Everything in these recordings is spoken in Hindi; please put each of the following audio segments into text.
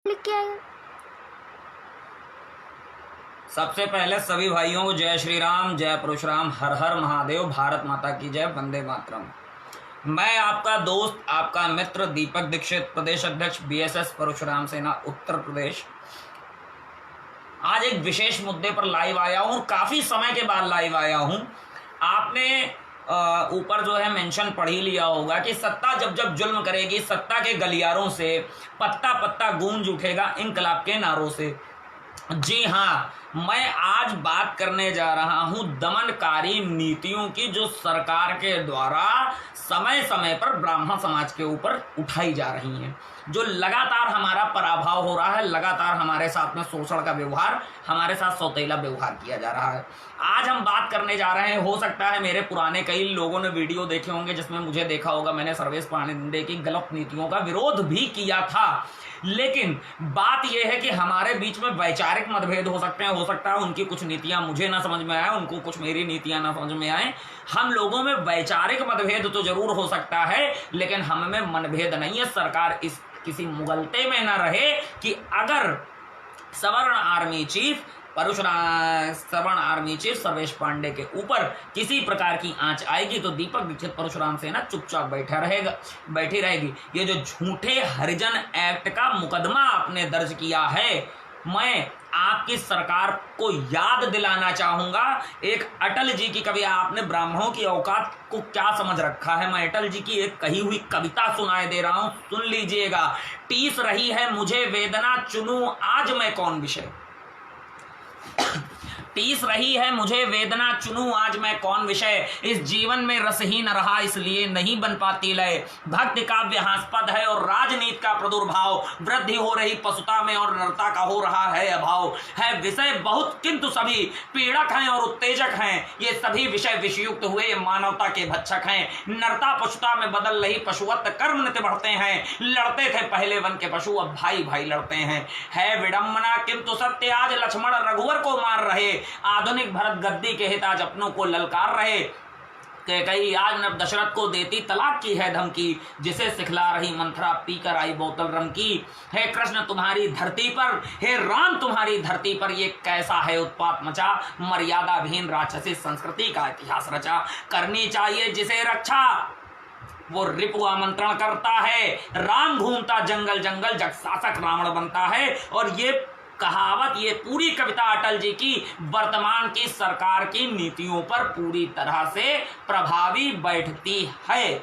लिख के आएगा। सबसे पहले सभी भाइयों को जय श्री राम, जय परशुराम, हर हर महादेव, भारत माता की जय, वंदे मातरम। मैं आपका दोस्त, आपका मित्र दीपक दीक्षित, प्रदेश अध्यक्ष बीएसएस परशुराम सेना उत्तर प्रदेश। आज एक विशेष मुद्दे पर लाइव आया हूं, काफी समय के बाद लाइव आया हूं। आपने ऊपर जो है मेंशन पढ़ ही लिया होगा कि सत्ता जब जब जुल्म करेगी, सत्ता के गलियारों से पत्ता पत्ता गूंज उठेगा इंकलाब के नारों से। जी हाँ, मैं आज बात करने जा रहा हूं दमनकारी नीतियों की जो सरकार के द्वारा समय समय पर ब्राह्मण समाज के ऊपर उठाई जा रही हैं, जो लगातार हमारा पराभव हो रहा है, लगातार हमारे साथ में शोषण का व्यवहार, हमारे साथ सौतेला व्यवहार किया जा रहा है। आज हम बात करने जा रहे हैं, हो सकता है मेरे पुराने कई लोगों ने वीडियो देखे होंगे जिसमें मुझे देखा होगा, मैंने सर्वेश पांडे की गलत नीतियों का विरोध भी किया था। लेकिन बात यह है कि हमारे बीच में वैचारिक मतभेद हो सकते हैं, हो सकता है उनकी कुछ नीतियां मुझे ना समझ में आए, उनको कुछ मेरी नीतियां ना समझ में आए। हम लोगों में वैचारिक मतभेद तो जरूर हो सकता है, लेकिन हम में मनभेद नहीं है। सरकार इस किसी मुगलते में ना रहे कि अगर सवर्ण आर्मी चीफ सर्वेश पांडे के ऊपर किसी प्रकार की आंच आएगी तो दीपक दीक्षित परशुराम सेना चुपचाप बैठी रहेगी। ये जो झूठे हरिजन एक्ट का मुकदमा आपने दर्ज किया है, मैं आपकी सरकार को याद दिलाना चाहूंगा एक अटल जी की। कभी आपने ब्राह्मणों की औकात को क्या समझ रखा है? मैं अटल जी की एक कही हुई कविता सुनाए दे रहा हूं, सुन लीजिएगा। टीस रही है मुझे वेदना, चुनूं आज मैं कौन विषय। टीस रही है मुझे वेदना, चुनूं आज मैं कौन विषय। इस जीवन में रसहीन रहा इसलिए नहीं बन पाती लय। भक्ति काव्य हास्पद है और राजनीति का प्रादुर्भाव। वृद्धि हो रही पशुता में और नरता का हो रहा है अभाव। है विषय बहुत किंतु सभी पीड़क हैं और उत्तेजक हैं। ये सभी विषय विषयुक्त हुए ये मानवता के भक्षक हैं। नरता पशुता में बदल रही पशुवत कर्म नित्य बढ़ते हैं। लड़ते थे पहले वन के पशु अब भाई भाई लड़ते हैं। है विडम्बना किंतु सत्य आज लक्ष्मण रघुवर को मार रहे। आधुनिक भरत गद्दी के हित आज अपनों को ललकार रहे। कई आज नब दशरथ को देती तलाक की है धमकी, जिसे सिखला रही मंथरा पीकर आई बोतल रम की। हे कृष्ण तुम्हारी धरती पर, हे राम तुम्हारी धरती पर ये कैसा है उत्पात मचा। मर्यादाहीन राक्षसी संस्कृति का इतिहास रचा। करनी चाहिए जिसे रक्षा वो रिपु आमंत्रण करता है। राम घूमता जंगल जंगल जग शासक रावण बनता है। और ये कहावत, ये पूरी कविता अटल जी की वर्तमान की सरकार की नीतियों पर पूरी तरह से प्रभावी बैठती है।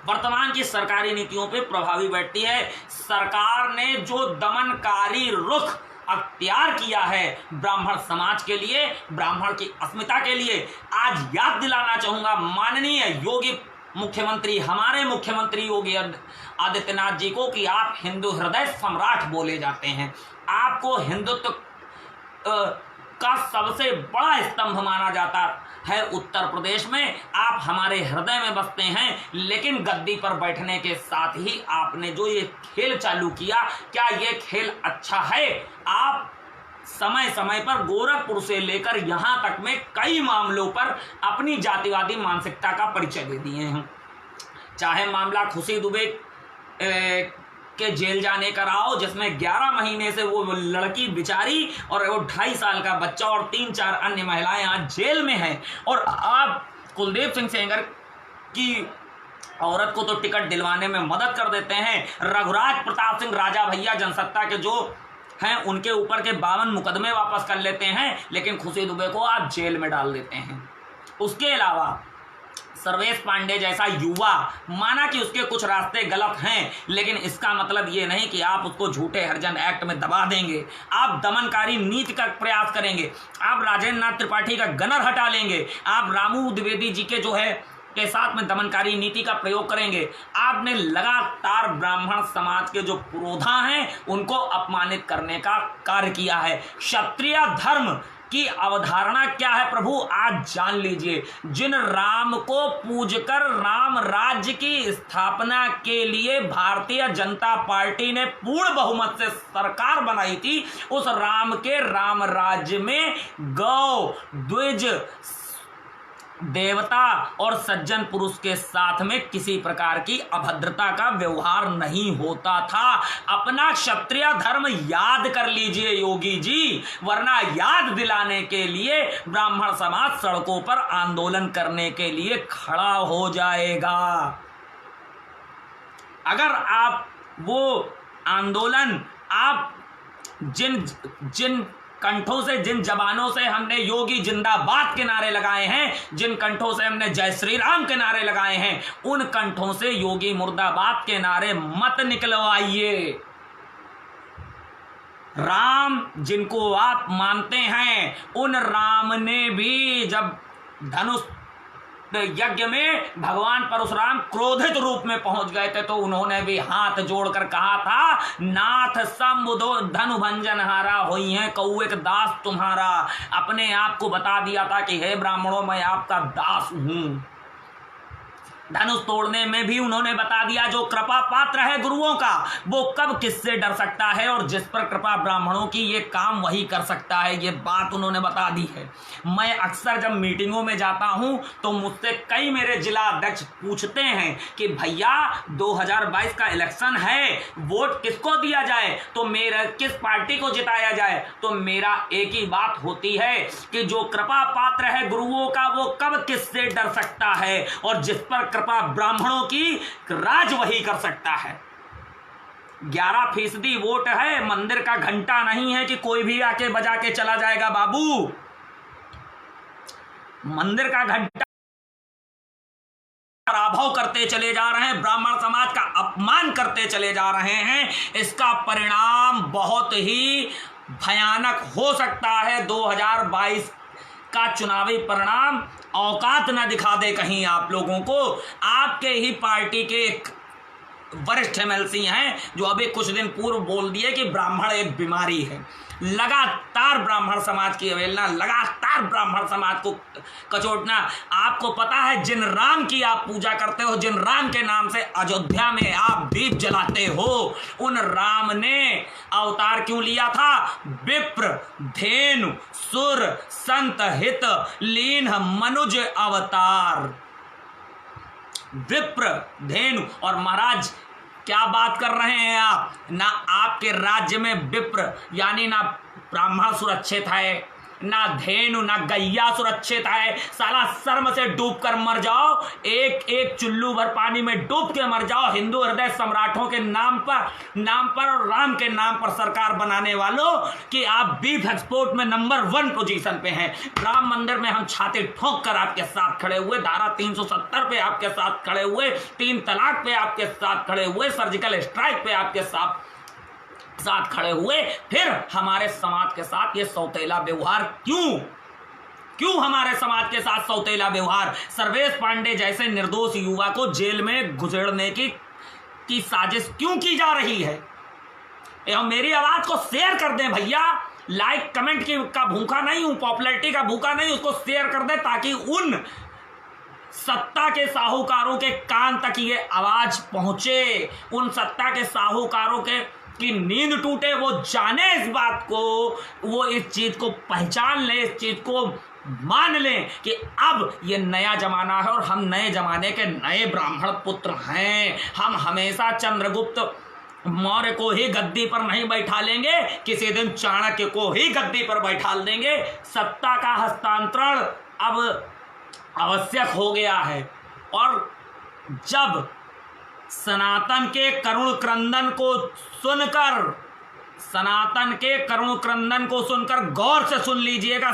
वर्तमान की सरकारी नीतियों पर प्रभावी बैठती है। सरकार ने जो दमनकारी रुख अख्तियार किया है ब्राह्मण समाज के लिए, ब्राह्मण की अस्मिता के लिए, आज याद दिलाना चाहूंगा माननीय योगी मुख्यमंत्री, हमारे मुख्यमंत्री योगी आदित्यनाथ जी को कि आप हिंदू हृदय सम्राट बोले जाते हैं। आपको हिंदुत्व का सबसे बड़ा स्तंभ माना जाता है उत्तर प्रदेश में। आप हमारे हृदय में बसते हैं, लेकिन गद्दी पर बैठने के साथ ही आपने जो ये खेल चालू किया, क्या ये खेल अच्छा है? आप समय समय पर गोरखपुर से लेकर यहां तक में कई मामलों पर अपनी जातिवादी मानसिकता का परिचय दे दिए हैं। चाहे मामला खुशी दुबे के जेल जाने का रहा हो, जिसमें 11 महीने से वो लड़की बेचारी और वो 2.5 साल का बच्चा और 3-4 अन्य महिलाएं आज जेल में हैं। और आप कुलदीप सिंह सेंगर की औरत को तो टिकट दिलवाने में मदद कर देते हैं। रघुराज प्रताप सिंह राजा भैया जनसत्ता के जो हैं उनके ऊपर के 52 मुकदमे वापस कर लेते हैं, लेकिन खुशी दुबे को आप जेल में डाल देते हैं। उसके अलावा सर्वेश पांडे जैसा युवा, माना कि उसके कुछ रास्ते गलत हैं, लेकिन इसका मतलब ये नहीं कि आप उसको झूठे हरिजन एक्ट में दबा देंगे। आप दमनकारी नीति का प्रयास करेंगे, आप राजेंद्र नाथ त्रिपाठी का गनर हटा लेंगे, आप रामू द्विवेदी जी के जो है के साथ में दमनकारी नीति का प्रयोग करेंगे। आपने लगातार ब्राह्मण समाज के जो पुरोधा हैं उनको अपमानित करने का कार्य किया है। क्षत्रिय धर्म की अवधारणा क्या है प्रभु आज जान लीजिए। जिन राम को पूजकर राम राज्य की स्थापना के लिए भारतीय जनता पार्टी ने पूर्ण बहुमत से सरकार बनाई थी, उस राम के राम राज्य में गौ, द्विज, देवता और सज्जन पुरुष के साथ में किसी प्रकार की अभद्रता का व्यवहार नहीं होता था। अपना क्षत्रिय धर्म याद कर लीजिए योगी जी, वरना याद दिलाने के लिए ब्राह्मण समाज सड़कों पर आंदोलन करने के लिए खड़ा हो जाएगा। अगर आप वो आंदोलन आप जिन कंठों से, जिन जबानों से हमने योगी जिंदाबाद के नारे लगाए हैं, जिन कंठों से हमने जय श्री राम के नारे लगाए हैं, उन कंठों से योगी मुर्दाबाद के नारे मत निकलवाइए। राम जिनको आप मानते हैं, उन राम ने भी जब धनुष यज्ञ में भगवान परशुराम क्रोधित रूप में पहुंच गए थे तो उन्होंने भी हाथ जोड़कर कहा था, नाथ संबुधो धनु भंजन हारा होई है कौएक दास तुम्हारा। अपने आप को बता दिया था कि हे ब्राह्मणों, मैं आपका दास हूं। धनुष तोड़ने में भी उन्होंने बता दिया, जो कृपा पात्र है गुरुओं का वो कब किससे डर सकता है, और जिस पर कृपा ब्राह्मणों की ये काम वही कर सकता है। ये बात उन्होंने बता दी है। मैं अक्सर जब मीटिंगों में जाता हूं तो मुझसे कई मेरे जिला अध्यक्ष पूछते हैं कि भैया 2022 का इलेक्शन है, वोट किसको दिया जाए, तो मेरा किस पार्टी को जिताया जाए। तो मेरा एक ही बात होती है कि जो कृपा पात्र है गुरुओं का वो कब किससे डर सकता है, और जिस पर कृपा ब्राह्मणों की राज वही कर सकता है। 11% वोट है, मंदिर का घंटा नहीं है कि कोई भी आके बजा के चला जाएगा बाबू। मंदिर का घंटा पराभव करते चले जा रहे हैं, ब्राह्मण समाज का अपमान करते चले जा रहे हैं। इसका परिणाम बहुत ही भयानक हो सकता है। 2022 का चुनावी परिणाम औकात न दिखा दे कहीं आप लोगों को। आपके ही पार्टी के एक वरिष्ठ एमएलसी हैं जो अभी कुछ दिन पूर्व बोल दिए कि ब्राह्मण एक बीमारी है। लगातार ब्राह्मण समाज की अवहेलना, लगातार ब्राह्मण समाज को कचोटना। आपको पता है, जिन राम की आप पूजा करते हो, जिन राम के नाम से अयोध्या में आप दीप जलाते हो, उन राम ने अवतार क्यों लिया था? विप्र धेनु सुर संत हित लीन मनुज अवतार। विप्र धेनु, और महाराज क्या बात कर रहे हैं आप? ना आपके राज्य में विप्र यानी ना ब्राह्मण सुरक्षित है, ना धेनु ना गैया सुरक्षित है। साला शर्म से डूब कर मर जाओ, एक चुल्लू भर पानी में डूब के मर जाओ। हिंदू हृदय सम्राटों के नाम पर और राम के नाम पर सरकार बनाने वालों कि आप बीफ एक्सपोर्ट में नंबर 1 पोजीशन पे हैं। राम मंदिर में हम छाती ठोक कर आपके साथ खड़े हुए, धारा 370 पे आपके साथ खड़े हुए, 3 तलाक पे आपके साथ खड़े हुए, सर्जिकल स्ट्राइक पे आपके साथ खड़े हुए। फिर हमारे समाज के साथ ये सौतेला व्यवहार क्यों हमारे समाज के साथ सौतेला व्यवहार? सर्वेश पांडे जैसे निर्दोष युवा को जेल में घुसेड़ने की साजिश क्यों की जा रही है? एवं मेरी आवाज को शेयर कर दें भैया। लाइक कमेंट का भूखा नहीं हूं, पॉपुलैरिटी का भूखा नहीं, उसको शेयर कर दें ताकि उन सत्ता के साहूकारों के कान तक ये आवाज पहुंचे, उन सत्ता के साहूकारों की नींद टूटे, वो जाने इस बात को, वो इस चीज को पहचान ले, इस चीज को मान लें कि अब ये नया जमाना है और हम नए जमाने के नए ब्राह्मण पुत्र हैं। हम हमेशा चंद्रगुप्त मौर्य को ही गद्दी पर नहीं बैठा लेंगे, किसी दिन चाणक्य को ही गद्दी पर बैठा देंगे। सत्ता का हस्तांतरण अब आवश्यक हो गया है। और जब सनातन के करुण क्रंदन को सुनकर गौर से सुन लीजिएगा,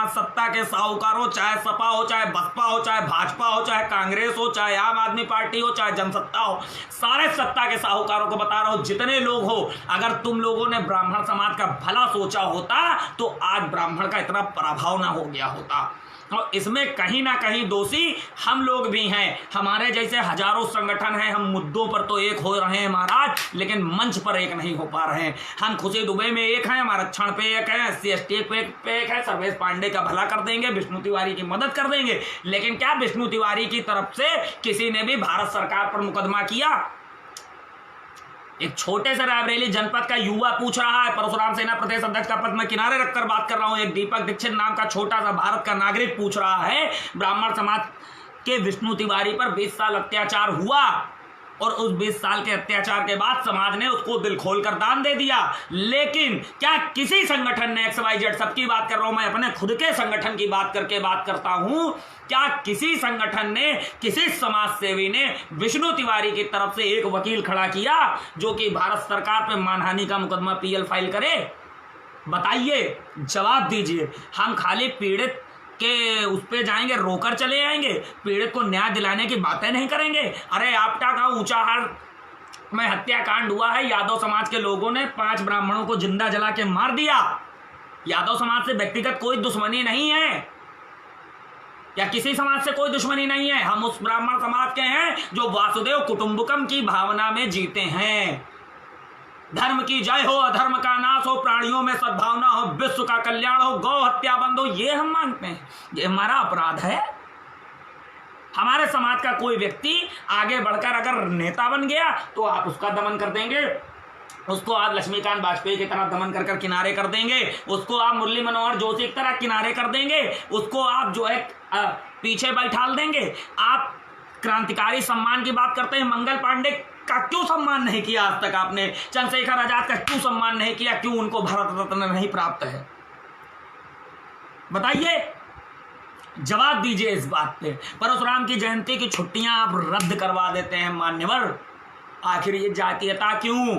सत्ता के साहूकारों, चाहे सपा हो, चाहे बसपा हो, चाहे भाजपा हो, चाहे कांग्रेस हो, चाहे आम आदमी पार्टी हो, चाहे जनसत्ता हो, सारे सत्ता के साहूकारों को बता रहा हूं, जितने लोग हो, अगर तुम लोगों ने ब्राह्मण समाज का भला सोचा होता तो आज ब्राह्मण का इतना पराभव ना हो गया होता। और इसमें कहीं ना कहीं दोषी हम लोग भी हैं। हमारे जैसे हजारों संगठन हैं, हम मुद्दों पर तो एक हो रहे हैं महाराज, लेकिन मंच पर एक नहीं हो पा रहे हैं। हम खुशी दुबे में एक हैं, हमारा क्षण पे एक है, SC/ST पे एक है, सर्वेश पांडे का भला कर देंगे, विष्णु तिवारी की मदद कर देंगे। लेकिन क्या विष्णु तिवारी की तरफ से किसी ने भी भारत सरकार पर मुकदमा किया? एक छोटे से रायबरेली जनपद का युवा पूछ रहा है, परशुराम सेना प्रदेश अध्यक्ष का पद मैं किनारे रखकर बात कर रहा हूं, एक दीपक दीक्षित नाम का छोटा सा भारत का नागरिक पूछ रहा है, ब्राह्मण समाज के विष्णु तिवारी पर 20 साल अत्याचार हुआ और उस 20 साल के अत्याचार के बाद समाज ने उसको दिल खोलकर दान दे दिया, लेकिन क्या किसी संगठन ने XYZ, सबकी बात कर रहा हूं मैं, अपने खुद के संगठन की बात करके बात करता हूं, क्या किसी संगठन ने, किसी समाज सेवी ने विष्णु तिवारी की तरफ से एक वकील खड़ा किया जो कि भारत सरकार पे मानहानि का मुकदमा PL फाइल करे? बताइए, जवाब दीजिए। हम खाली पीड़ित के उस पे जाएंगे, रोकर चले आएंगे, पीड़ित को न्याय दिलाने की बातें नहीं करेंगे? अरे आपटा का ऊंचाहार में हत्याकांड हुआ है, यादव समाज के लोगों ने 5 ब्राह्मणों को जिंदा जला के मार दिया। यादव समाज से व्यक्तिगत कोई दुश्मनी नहीं है या किसी समाज से कोई दुश्मनी नहीं है, हम उस ब्राह्मण समाज के हैं जो वासुदेव कुटुंबकम की भावना में जीते हैं। धर्म की जय हो, अधर्म का नाश हो, प्राणियों में सद्भावना हो, विश्व का कल्याण हो, गौ हत्या बंद हो, ये हम मांगते हैं। ये हमारा अपराध है। हमारे समाज का कोई व्यक्ति आगे बढ़कर अगर नेता बन गया तो आप उसका दमन कर देंगे, उसको आप लक्ष्मीकांत वाजपेयी की तरह दमन कर किनारे कर देंगे, उसको आप मुरली मनोहर जोशी की तरह किनारे कर देंगे, उसको आप जो है पीछे बैठाल देंगे। आप क्रांतिकारी सम्मान की बात करते हैं, मंगल पांडे का क्यों सम्मान नहीं किया आज तक आपने? चंद्रशेखर आजाद का क्यों सम्मान नहीं किया? क्यों उनको भारत रत्न नहीं प्राप्त है? बताइए, जवाब दीजिए इस बात पे। परशुराम की जयंती की छुट्टियां आप रद्द करवा देते हैं मान्यवर, आखिर ये जातीयता क्यों?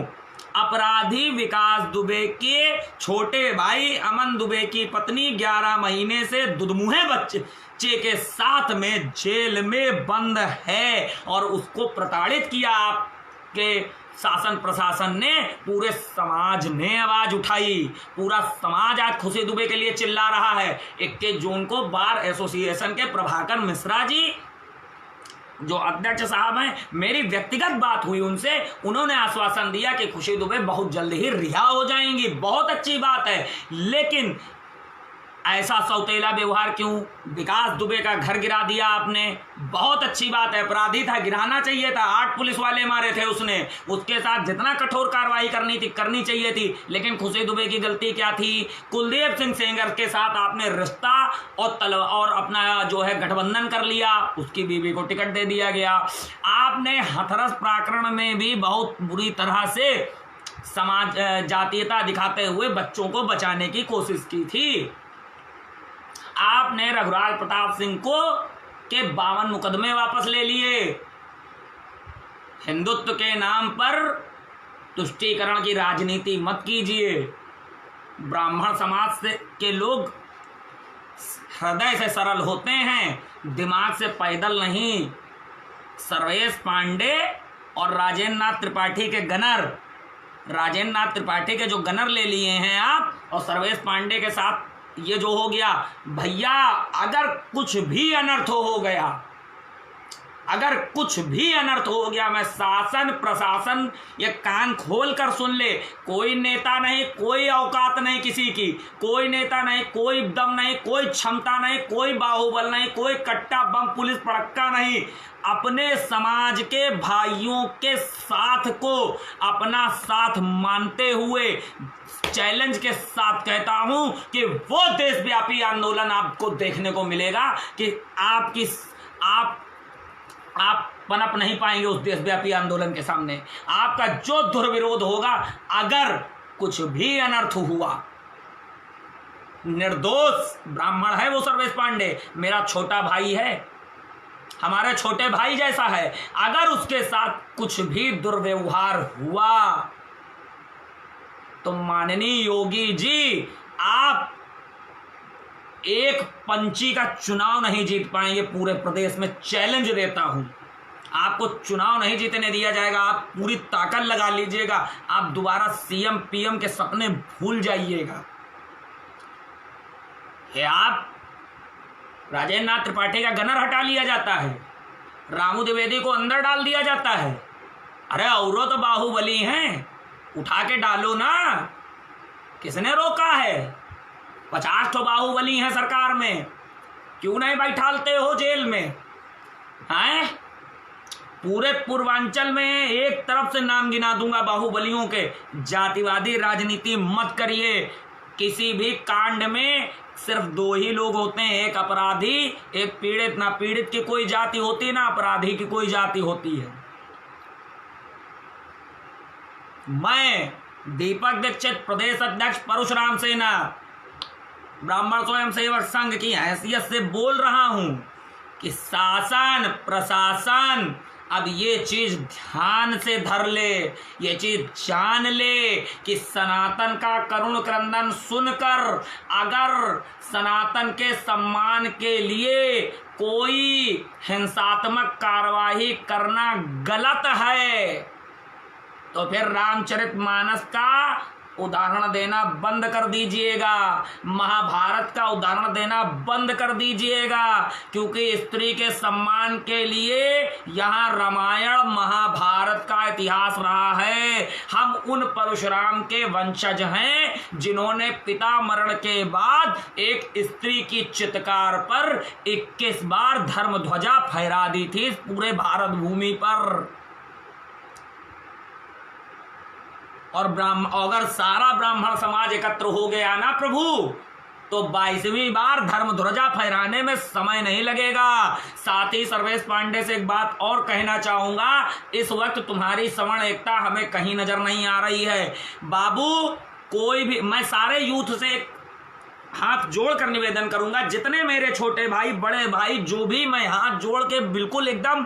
अपराधी विकास दुबे के छोटे भाई अमन दुबे की पत्नी 11 महीने से दुधमुहे बच्चे के साथ में जेल में बंद है और उसको प्रताड़ित किया आपके शासन प्रशासन ने। पूरे समाज ने आवाज उठाई, पूरा समाज आज खुशी दुबे के लिए चिल्ला रहा है। 21 जून को बार एसोसिएशन के प्रभाकर मिश्रा जी जो अध्यक्ष साहब हैं, मेरी व्यक्तिगत बात हुई उनसे, उन्होंने आश्वासन दिया कि खुशी दुबे बहुत जल्द ही रिहा हो जाएंगी। बहुत अच्छी बात है, लेकिन ऐसा सौतेला व्यवहार क्यों? विकास दुबे का घर गिरा दिया आपने, बहुत अच्छी बात है, अपराधी था, गिराना चाहिए था। 8 पुलिस वाले मारे थे उसने, उसके साथ जितना कठोर कार्रवाई करनी चाहिए थी। लेकिन खुशी दुबे की गलती क्या थी? कुलदीप सिंह सेंगर के साथ आपने रिश्ता और अपना जो है गठबंधन कर लिया, उसकी बीवी को टिकट दे दिया गया। आपने हाथरस प्रकरण में भी बहुत बुरी तरह से समाज जातीयता दिखाते हुए बच्चों को बचाने की कोशिश की थी। आपने रघुराज प्रताप सिंह को के 52 मुकदमे वापस ले लिए। हिंदुत्व के नाम पर तुष्टीकरण की राजनीति मत कीजिए। ब्राह्मण समाज से के लोग हृदय से सरल होते हैं, दिमाग से पैदल नहीं। सर्वेश पांडे और राजेंद्र नाथ त्रिपाठी के गनर, राजेंद्र नाथ त्रिपाठी के जो गनर ले लिए हैं आप, और सर्वेश पांडे के साथ ये जो हो गया, भैया अगर कुछ भी अनर्थ हो गया, अगर कुछ भी अनर्थ हो गया, मैं शासन प्रशासन ये कान खोल कर सुन ले, कोई नेता नहीं, कोई औकात नहीं किसी की, कोई नेता नहीं, कोई दम नहीं, कोई क्षमता नहीं, कोई बाहुबल नहीं, कोई कट्टा बम पुलिस पड़क्का नहीं, अपने समाज के भाइयों के साथ को अपना साथ मानते हुए चैलेंज के साथ कहता हूं कि वो देशव्यापी आंदोलन आपको देखने को मिलेगा कि आप पनप नहीं पाएंगे उस देशव्यापी आंदोलन के सामने। आपका जो दुर्विरोध होगा, अगर कुछ भी अनर्थ हुआ, निर्दोष ब्राह्मण है वो सर्वेश पांडे, मेरा छोटा भाई है, हमारे छोटे भाई जैसा है, अगर उसके साथ कुछ भी दुर्व्यवहार हुआ तो माननीय योगी जी, आप एक पंची का चुनाव नहीं जीत पाएंगे पूरे प्रदेश में। चैलेंज देता हूं, आपको चुनाव नहीं जीतने दिया जाएगा। आप पूरी ताकत लगा लीजिएगा, आप दोबारा सीएम पीएम के सपने भूल जाइएगा। आप राजेंद्र नाथ त्रिपाठी का गनर हटा लिया जाता है, रामू द्विवेदी को अंदर डाल दिया जाता है। अरे औरों तो बाहुबली हैं, उठा के डालो ना, किसने रोका है? 50 तो बाहुबली हैं सरकार में, क्यों नहीं बैठालते हो जेल में? हैं? पूरे पूर्वांचल में एक तरफ से नाम गिना दूंगा बाहुबलियों के। जातिवादी राजनीति मत करिए। किसी भी कांड में सिर्फ दो ही लोग होते हैं, एक अपराधी, एक पीड़ित। ना पीड़ित की कोई जाति होती, ना अपराधी की कोई जाति होती है। मैं दीपक दीक्षित, प्रदेश अध्यक्ष परशुराम सेना, ब्राह्मण स्वयं सेवक संघ की हैसियत से बोल रहा हूं कि शासन प्रशासन अब ये चीज ध्यान से धर ले, ये चीज जान ले कि सनातन का करुण क्रंदन सुनकर अगर सनातन के सम्मान के लिए कोई हिंसात्मक कार्रवाई करना गलत है तो फिर रामचरितमानस का उदाहरण देना बंद कर दीजिएगा, महाभारत का उदाहरण देना बंद कर दीजिएगा, क्योंकि स्त्री के सम्मान के लिए यहाँ रामायण महाभारत का इतिहास रहा है। हम उन परशुराम के वंशज हैं जिन्होंने पिता मरण के बाद एक स्त्री की चित्कार पर 21 बार धर्म ध्वजा फहरा दी थी पूरे भारत भूमि पर। और अगर सारा ब्राह्मण समाज एकत्र हो गया ना प्रभु, तो 22वीं बार धर्म ध्वजा फहराने में समय नहीं लगेगा। साथ ही सर्वेश पांडे से एक बात और कहना चाहूंगा, इस वक्त तुम्हारी सवर्ण एकता हमें कहीं नजर नहीं आ रही है बाबू। कोई भी, मैं सारे यूथ से हाथ जोड़कर निवेदन करूंगा, जितने मेरे छोटे भाई बड़े भाई जो भी, मैं हाथ जोड़ के बिल्कुल एकदम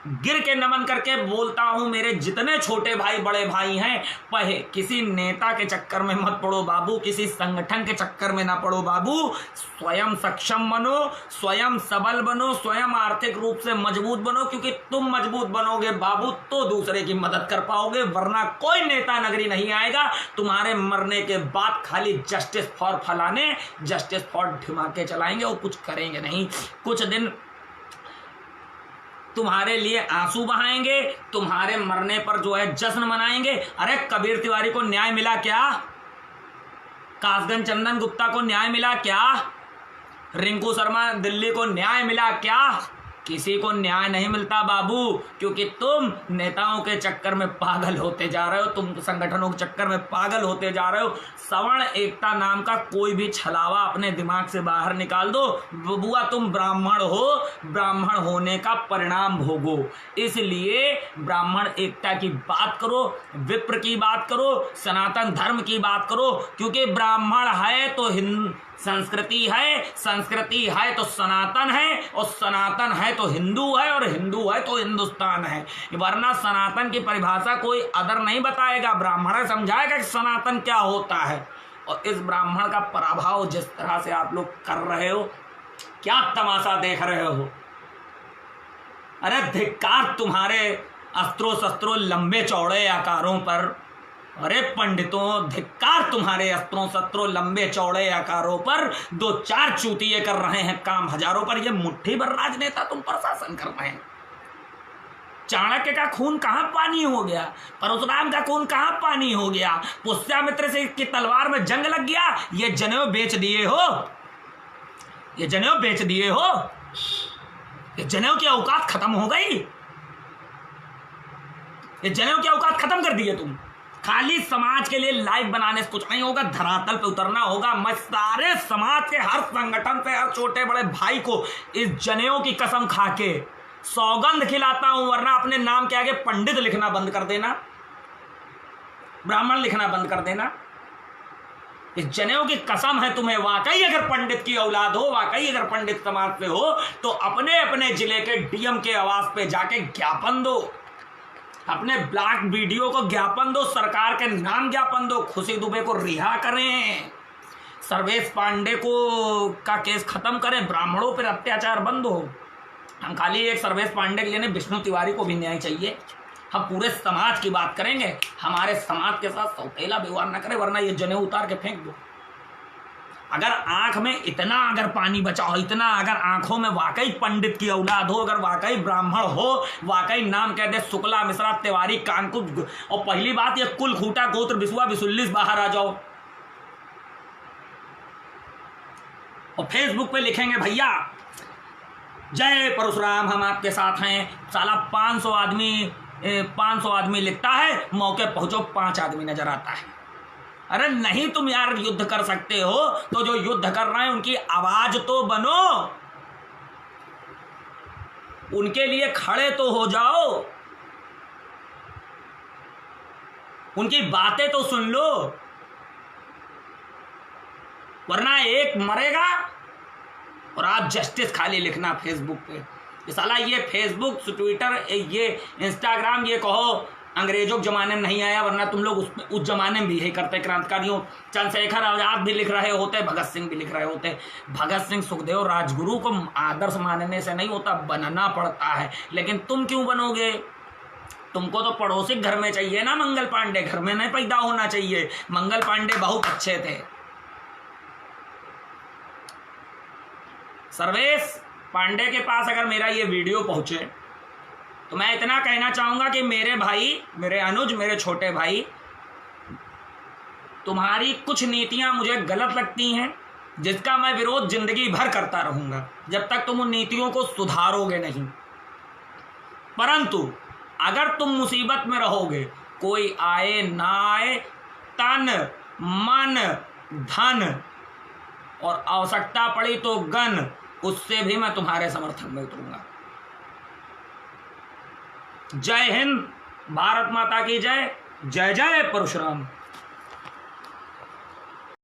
गिर के नमन करके बोलता हूं, मेरे जितने छोटे भाई बड़े भाई हैं, किसी नेता के चक्कर में मत पड़ो बाबू, किसी संगठन के चक्कर में ना पड़ो बाबू। स्वयं सक्षम बनो, स्वयं सबल बनो, स्वयं आर्थिक रूप से मजबूत बनो, क्योंकि तुम मजबूत बनोगे बाबू तो दूसरे की मदद कर पाओगे, वरना कोई नेता नगरी नहीं आएगा। तुम्हारे मरने के बाद खाली जस्टिस फॉर फलाने, जस्टिस फॉर ढिमाके चलाएंगे और कुछ करेंगे नहीं। कुछ दिन तुम्हारे लिए आंसू बहाएंगे, तुम्हारे मरने पर जो है जश्न मनाएंगे। अरे कबीर तिवारी को न्याय मिला क्या? कासगंज चंदन गुप्ता को न्याय मिला क्या? रिंकू शर्मा दिल्ली को न्याय मिला क्या? किसी को न्याय नहीं मिलता बाबू, क्योंकि तुम नेताओं के चक्कर में पागल होते जा रहे हो, तुम संगठनों के चक्कर में पागल होते जा रहे हो। सवर्ण एकता नाम का कोई भी छलावा अपने दिमाग से बाहर निकाल दो। बुआ तुम ब्राह्मण हो, ब्राह्मण होने का परिणाम भोगो। इसलिए ब्राह्मण एकता की बात करो, विप्र की बात करो, सनातन धर्म की बात करो, क्योंकि ब्राह्मण है तो संस्कृति है, संस्कृति है तो सनातन है, और सनातन है तो हिंदू है, और हिंदू है तो हिंदुस्तान है। वरना सनातन की परिभाषा कोई अदर नहीं बताएगा, ब्राह्मण समझाएगा कि सनातन क्या होता है। और इस ब्राह्मण का पराभव जिस तरह से आप लोग कर रहे हो, क्या तमाशा देख रहे हो? अरे धिक्कार तुम्हारे अस्त्रों शस्त्रों लंबे चौड़े आकारों पर। अरे पंडितों, धिक्कार तुम्हारे अस्त्रों शस्त्रों लंबे चौड़े आकारों पर। 2-4 चूतिए कर रहे हैं काम हजारों पर। ये मुट्ठी भर राजनेता तुम पर शासन कर रहे हैं। चाणक्य का खून कहां पानी हो गया? परशुराम का खून कहां पानी हो गया? पुष्यामित्र से की तलवार में जंग लग गया। ये जनेऊ बेच दिए हो, ये जनेऊ बेच दिए हो, ये जनेऊ की औकात खत्म हो गई, ये जनेऊ की औकात खत्म कर दिए तुम। खाली समाज के लिए लाइव बनाने से कुछ नहीं होगा, धरातल पे उतरना होगा। मैं सारे समाज के हर संगठन से, हर छोटे बड़े भाई को इस जनेऊ की कसम खा के सौगंध खिलाता हूं, वरना अपने नाम के आगे पंडित लिखना बंद कर देना, ब्राह्मण लिखना बंद कर देना। इस जनेऊ की कसम है तुम्हें। वाकई अगर पंडित की औलाद हो, वाकई अगर पंडित समाज से हो, तो अपने अपने जिले के डीएम के आवास पे जाके ज्ञापन दो, अपने ब्लॉक वीडियो को ज्ञापन दो, सरकार के नाम ज्ञापन दो, खुशी दुबे को रिहा करें, सर्वेश पांडे को का केस खत्म करें, ब्राह्मणों पर अत्याचार बंद हो। हम खाली एक सर्वेश पांडे के लिए नहीं, विष्णु तिवारी को भी न्याय चाहिए। हम पूरे समाज की बात करेंगे, हमारे समाज के साथ सौतेला व्यवहार न करें, वरना ये जनेऊ उतार के फेंक दो। अगर आंख में इतना अगर पानी बचा हो, इतना अगर आंखों में वाकई पंडित की औलाद हो, अगर वाकई ब्राह्मण हो, वाकई नाम कह दे शुक्ला मिश्रा तिवारी कानकुट, और पहली बात ये कुल खूटा गोत्र बिसुआ बिसुल्लिस बाहर आ जाओ और फेसबुक पे लिखेंगे भैया जय परशुराम, हम आपके साथ हैं। साला 500 आदमी लिखता है, मौके पहुंचो 5 आदमी नजर आता है। अरे नहीं, तुम यार युद्ध कर सकते हो तो जो युद्ध कर रहे हैं उनकी आवाज तो बनो, उनके लिए खड़े तो हो जाओ, उनकी बातें तो सुन लो, वरना एक मरेगा और आप जस्टिस खाली लिखना फेसबुक पे। ये साला ये फेसबुक, ट्विटर, ये इंस्टाग्राम, ये कहो अंग्रेजों के ज़माने में नहीं आया, वरना तुम लोग उस ज़माने में भी यही करते। क्रांतिकारियों चंद्रशेखर आजाद भी लिख रहे होते, भगत सिंह भी लिख रहे होते। भगत सिंह, सुखदेव, राजगुरु को आदर्श मानने से नहीं होता, बनना पड़ता है। लेकिन तुम क्यों बनोगे? तुमको तो पड़ोसी घर में चाहिए ना, मंगल पांडे घर में नहीं पैदा होना चाहिए। मंगल पांडे बहुत अच्छे थे। सर्वेश पांडे के पास अगर मेरा ये वीडियो पहुंचे तो मैं इतना कहना चाहूंगा कि मेरे भाई, मेरे अनुज, मेरे छोटे भाई, तुम्हारी कुछ नीतियां मुझे गलत लगती हैं, जिसका मैं विरोध जिंदगी भर करता रहूंगा जब तक तुम उन नीतियों को सुधारोगे नहीं। परंतु अगर तुम मुसीबत में रहोगे, कोई आए ना आए, तन मन धन और आवश्यकता पड़ी तो गन, उससे भी मैं तुम्हारे समर्थन में उतरूंगा। जय हिंद, भारत माता की जय। जय जय परशुराम।